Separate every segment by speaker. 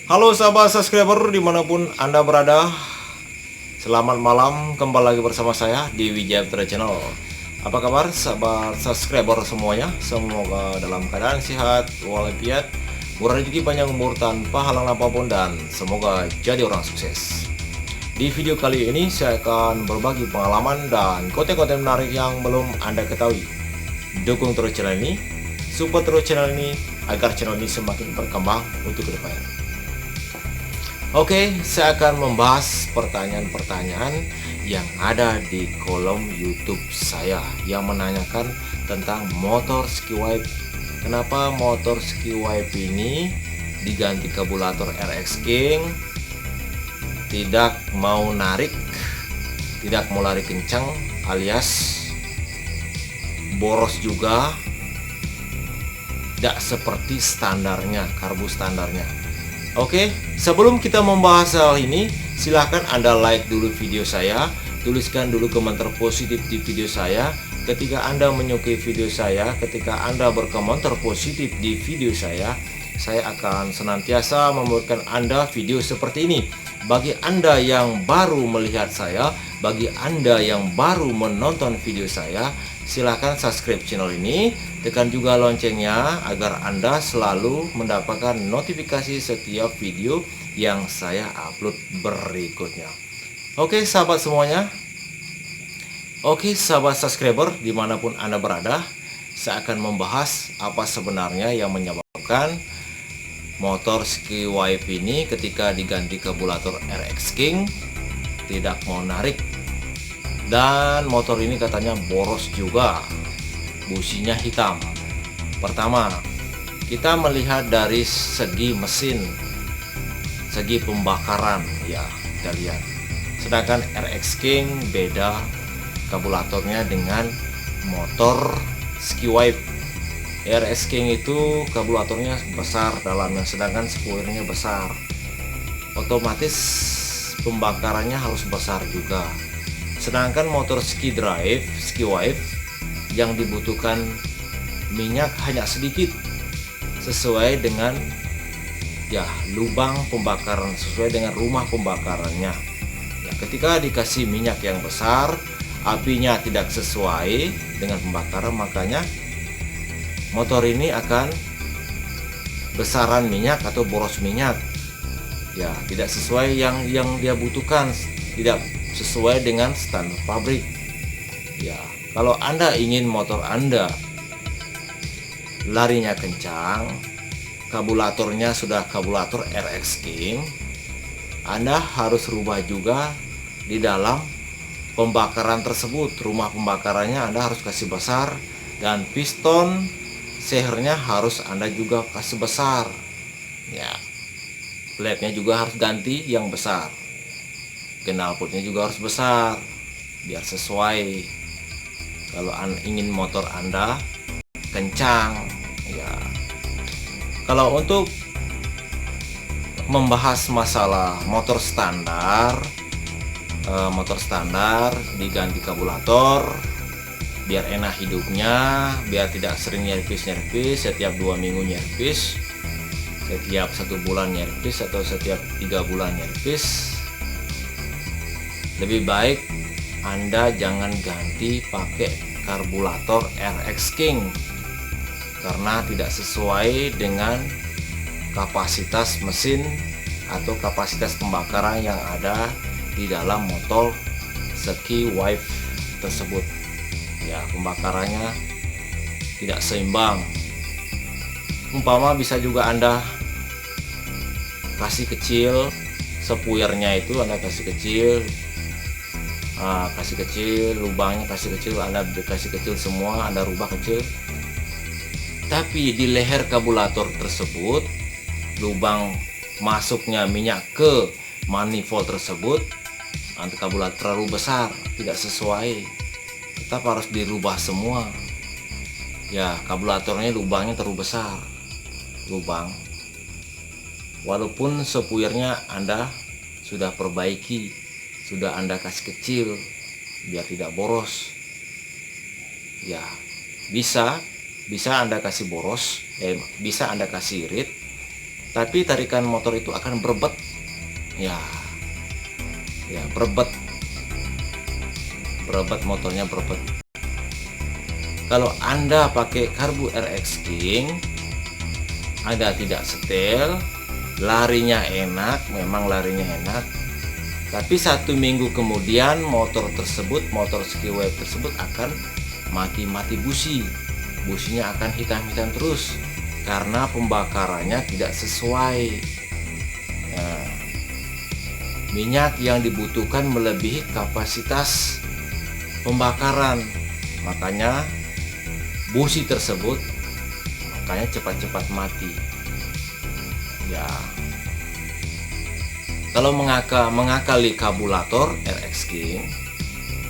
Speaker 1: Halo sahabat subscriber dimanapun Anda berada. Selamat malam, kembali lagi bersama saya di Wijaya Putra Channel. Apa kabar sahabat subscriber semuanya? Semoga dalam keadaan sehat walafiat, murah rezeki, panjang umur tanpa halangan apapun, dan semoga jadi orang sukses. Di video kali ini saya akan berbagi pengalaman dan konten-konten menarik yang belum Anda ketahui. Dukung terus channel ini, support terus channel ini agar channel ini semakin berkembang untuk kedepannya. Oke, saya akan membahas pertanyaan-pertanyaan yang ada di kolom YouTube saya yang menanyakan tentang motor Skiwipe. Kenapa motor Skiwipe ini diganti karburator RX King, tidak mau narik, tidak mau lari kencang, alias boros juga, tidak seperti standarnya, karbu standarnya. Oke, sebelum kita membahas hal ini, silahkan Anda like dulu video saya, tuliskan dulu komentar positif di video saya. Ketika Anda menyukai video saya, ketika Anda berkomentar positif di video saya akan senantiasa memberikan Anda video seperti ini. Bagi Anda yang baru melihat saya, bagi Anda yang baru menonton video saya, silahkan subscribe channel ini, tekan juga loncengnya agar Anda selalu mendapatkan notifikasi setiap video yang saya upload berikutnya. Oke sahabat semuanya, oke sahabat subscriber dimanapun Anda berada, saya akan membahas apa sebenarnya yang menyebabkan motor Skiwipe ini ketika diganti karburator RX King tidak mau narik. Dan motor ini katanya boros juga, businya hitam. Pertama, kita melihat dari segi mesin, segi pembakaran, ya kita lihat. Sedangkan RX King beda karburatornya dengan motor Skiwipe. RX King itu karburatornya besar dalamnya, sedangkan spoilernya besar. Otomatis pembakarannya harus besar juga. Sedangkan motor Skiwipe yang dibutuhkan minyak hanya sedikit, sesuai dengan ya lubang pembakaran, sesuai dengan rumah pembakarannya. Ya, ketika dikasih minyak yang besar, apinya tidak sesuai dengan pembakaran, makanya motor ini akan besaran minyak atau boros minyak. Ya, tidak sesuai yang dia butuhkan, tidak sesuai dengan standar pabrik. Ya, kalau Anda ingin motor Anda larinya kencang, karburatornya sudah karburator RX King, Anda harus rubah juga di dalam pembakaran tersebut. Rumah pembakarannya Anda harus kasih besar, dan piston sehernya harus Anda juga kasih besar. Ya, plate-nya juga harus ganti yang besar. Knalpotnya juga harus besar biar sesuai kalau ingin motor Anda kencang. Ya, kalau untuk membahas masalah motor standar diganti karburator biar enak hidupnya, biar tidak sering nyervis setiap 2 minggu nyervis, setiap 1 bulan nyervis, atau setiap 3 bulan nyervis. Lebih baik Anda jangan ganti pakai karburator RX King karena tidak sesuai dengan kapasitas mesin atau kapasitas pembakaran yang ada di dalam motor Skiwipe tersebut. Ya, pembakarannya tidak seimbang. Umpama bisa juga Anda kasih kecil, sepuirnya itu Anda kasih kecil, lubangnya kasih kecil, Anda kasih kecil semua, Anda rubah kecil. Tapi di leher karburator tersebut, lubang masuknya minyak ke manifold tersebut, karburator terlalu besar, tidak sesuai, tetap harus dirubah semua. Ya, karburatornya lubangnya terlalu besar, lubang. Walaupun sepuirnya Anda sudah perbaiki, sudah Anda kasih kecil biar tidak boros. Ya, bisa Anda kasih boros, bisa Anda kasih irit, tapi tarikan motor itu akan berebet. Ya, berebet motornya berebet. Kalau Anda pakai karbu RX King, Anda tidak setel, larinya enak, memang larinya enak, tapi 1 minggu kemudian motor Skywave tersebut akan mati businya akan hitam-hitam terus karena pembakarannya tidak sesuai. Nah, minyak yang dibutuhkan melebihi kapasitas pembakaran, makanya busi tersebut cepat-cepat mati. Ya, kalau mengakali karburator RX King,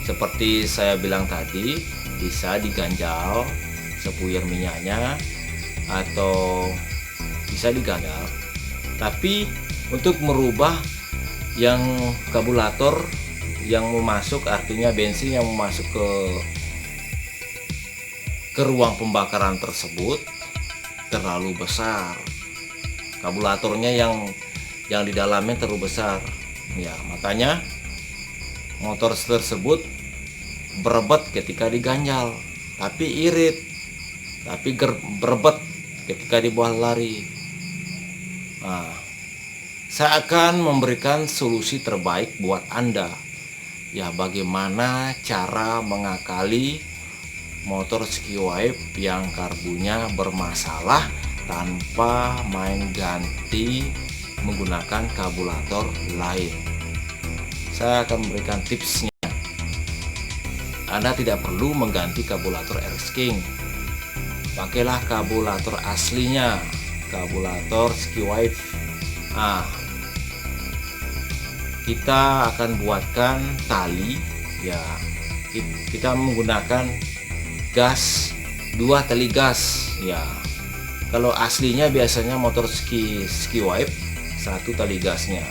Speaker 1: seperti saya bilang tadi, bisa diganjal sepuyer minyaknya atau bisa diganjal. Tapi untuk merubah yang karburator yang memasuk, artinya bensin yang masuk ke ruang pembakaran tersebut terlalu besar. Karburatornya yang di dalamnya terlalu besar. Ya, makanya motor tersebut berebet ketika diganjal, tapi irit, tapi berebet ketika dibawa lari. Nah, saya akan memberikan solusi terbaik buat Anda. Ya, bagaimana cara mengakali motor Skywave yang karbunya bermasalah tanpa main ganti menggunakan karburator lain. Saya akan memberikan tipsnya. Anda tidak perlu mengganti karburator RX King. Pakailah karburator aslinya, karburator Skywave. Kita akan buatkan tali, ya. Kita menggunakan gas, 2 tali gas, ya. Kalau aslinya biasanya motor Skywave 1 tali gasnya.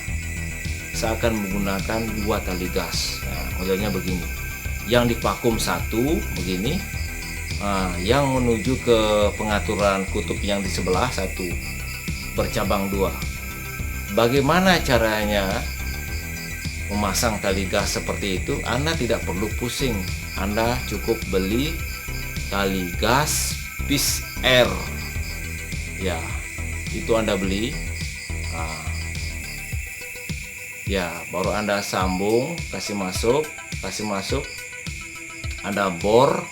Speaker 1: Saya akan menggunakan 2 tali gas. Nah, modelnya begini. Yang divakum 1 begini. Yang menuju ke pengaturan kutub yang di sebelah 1 bercabang 2. Bagaimana caranya memasang tali gas seperti itu? Anda tidak perlu pusing. Anda cukup beli tali gas Peace Air. Ya, itu Anda beli. Ya, baru Anda sambung, kasih masuk. Anda bor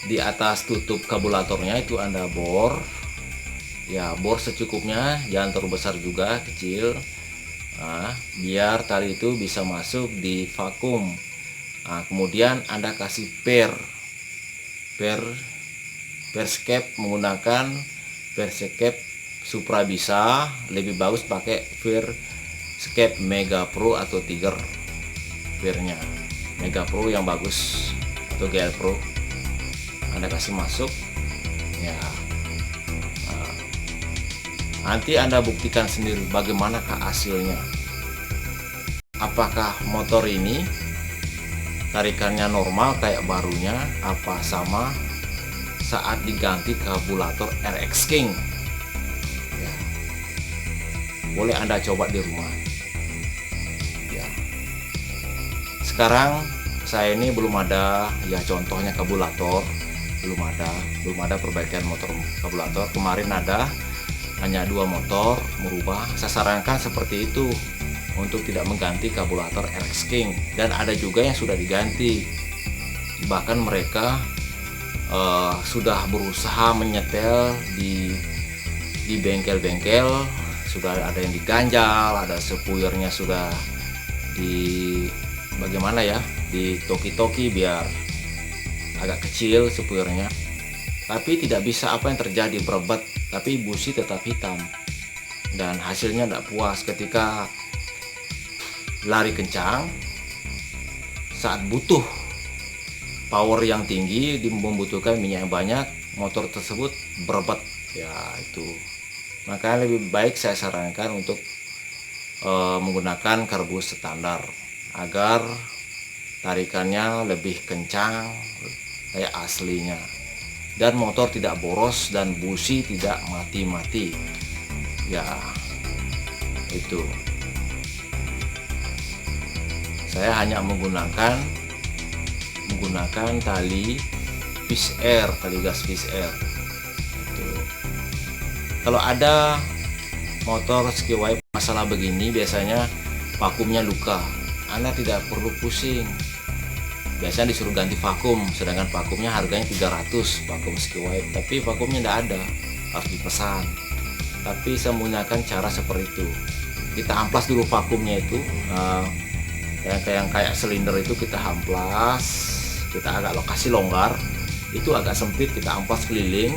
Speaker 1: di atas tutup karburatornya, itu Anda bor. Ya, bor secukupnya, jangan terlalu besar juga, kecil. Biar tali itu bisa masuk di vakum. Kemudian Anda kasih perscape, menggunakan perscape Supra bisa, lebih bagus pakai perscape Mega Pro atau Tiger. Pernya Mega Pro yang bagus atau GL Pro. Anda kasih masuk, ya. Nanti Anda buktikan sendiri bagaimanakah hasilnya. Apakah motor ini tarikannya normal kayak barunya, apa sama saat diganti karburator RX King. Ya. Boleh Anda coba di rumah. Ya. Sekarang saya ini belum ada, ya, contohnya karburator, belum ada perbaikan motor karburator. Kemarin ada hanya 2 motor merubah. Saya sarankan seperti itu untuk tidak mengganti karburator RX King, dan ada juga yang sudah diganti. Bahkan mereka sudah berusaha menyetel di bengkel-bengkel, sudah ada yang diganjal, ada sepuyernya sudah bagaimana ya, di toki-toki biar agak kecil sepuyernya, tapi tidak bisa. Apa yang terjadi? Berebet, tapi busi tetap hitam, dan hasilnya tidak puas. Ketika lari kencang, saat butuh power yang tinggi, membutuhkan minyak yang banyak, motor tersebut berebet. Ya, itu makanya lebih baik saya sarankan untuk menggunakan karbu standar agar tarikannya lebih kencang kayak aslinya, dan motor tidak boros dan busi tidak mati-mati. Ya, Itu saya hanya menggunakan tali fish air, tali gas fish air. Itu. Kalau ada motor ski wipe masalah begini, biasanya vakumnya luka, Anda tidak perlu pusing. Biasanya disuruh ganti vakum, sedangkan vakumnya harganya 300 vakum ski wipe, tapi vakumnya tidak ada, harus dipesan. Tapi saya menggunakan cara seperti itu. Kita amplas dulu vakumnya itu, yang kayak silinder itu kita amplas, kita agak lokasi longgar, itu agak sempit, kita amplas keliling,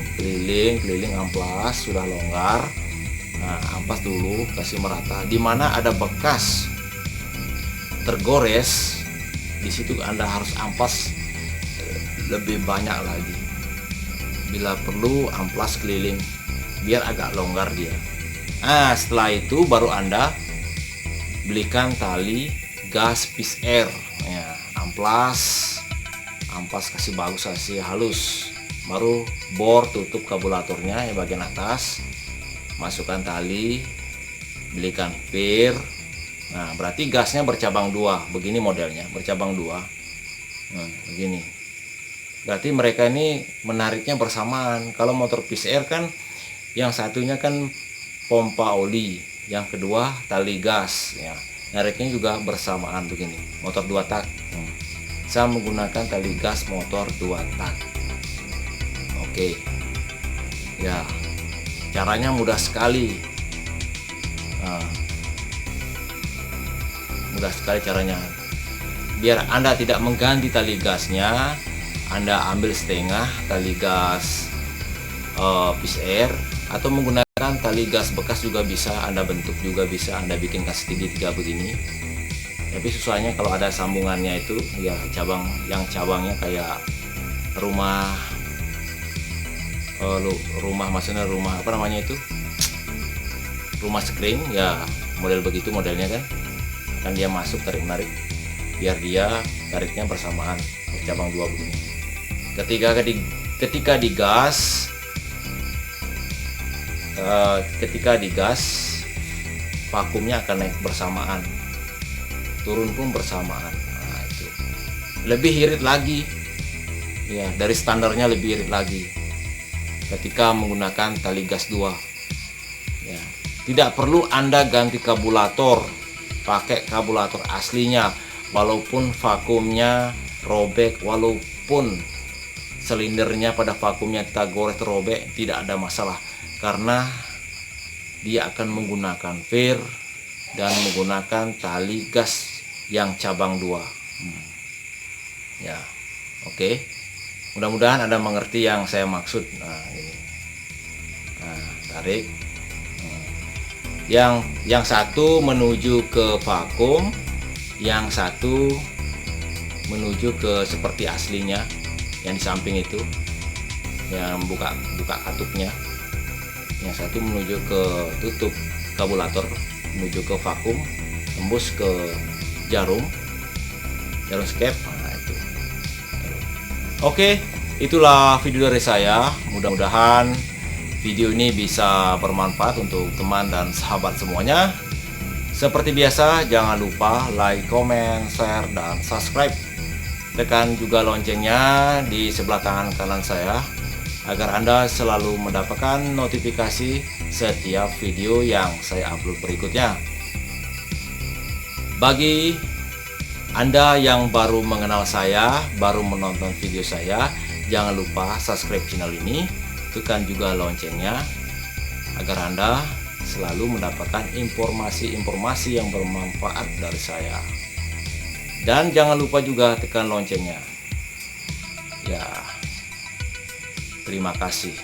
Speaker 1: amplas, sudah longgar. Nah, amplas dulu, kasih merata. Di mana ada bekas tergores, di situ Anda harus amplas lebih banyak lagi. Bila perlu amplas keliling, biar agak longgar dia. Nah, setelah itu baru Anda belikan tali gas fish air, ya, amplas kasih bagus, kasih halus, baru bor tutup karburatornya ya bagian atas, masukkan tali, belikan pir. Nah, berarti gasnya bercabang dua, begini modelnya, bercabang dua. Nah, begini, berarti mereka ini menariknya bersamaan. Kalau motor fish air kan yang satunya kan pompa oli, yang kedua tali gas, ya, nariknya juga bersamaan begini. Motor 2 tak, saya menggunakan tali gas motor 2 tak. Oke, ya, caranya mudah sekali. Mudah sekali caranya. Biar Anda tidak mengganti tali gasnya, Anda ambil setengah tali gas fish air, atau menggunakan tali gas bekas juga bisa, Anda bentuk juga bisa, Anda bikinkan segitiga begini. Tapi susahnya kalau ada sambungannya itu, ya cabangnya kayak rumah maksudnya rumah apa namanya itu, rumah screen, ya model begitu modelnya kan dia masuk tarik menarik, biar dia tariknya bersamaan, bercabang dua begini. Ketika digas, vakumnya akan naik bersamaan, turun pun bersamaan. Nah, itu lebih irit lagi, ya, dari standarnya lebih irit lagi ketika menggunakan tali gas 2, ya. Tidak perlu Anda ganti karburator, pakai karburator aslinya, walaupun vakumnya robek, walaupun silindernya pada vakumnya tergores robek, tidak ada masalah, karena dia akan menggunakan vir dan menggunakan tali gas yang cabang 2. Ya, oke. Mudah-mudahan Anda mengerti yang saya maksud. Nah, ini. Nah, tarik. Yang satu menuju ke vakum, yang satu menuju ke seperti aslinya, yang di samping itu, yang buka katupnya. Yang satu menuju ke tutup karburator, menuju ke vakum, tembus ke jarum skep. Nah, itu. Oke, itulah video dari saya. Mudah-mudahan video ini bisa bermanfaat untuk teman dan sahabat semuanya. Seperti biasa, jangan lupa like, comment, share, dan subscribe. Tekan juga loncengnya di sebelah tangan kanan saya, agar Anda selalu mendapatkan notifikasi setiap video yang saya upload berikutnya. Bagi Anda yang baru mengenal saya, baru menonton video saya, jangan lupa subscribe channel ini, tekan juga loncengnya, agar Anda selalu mendapatkan informasi-informasi yang bermanfaat dari saya. Dan jangan lupa juga tekan loncengnya. Ya, terima kasih.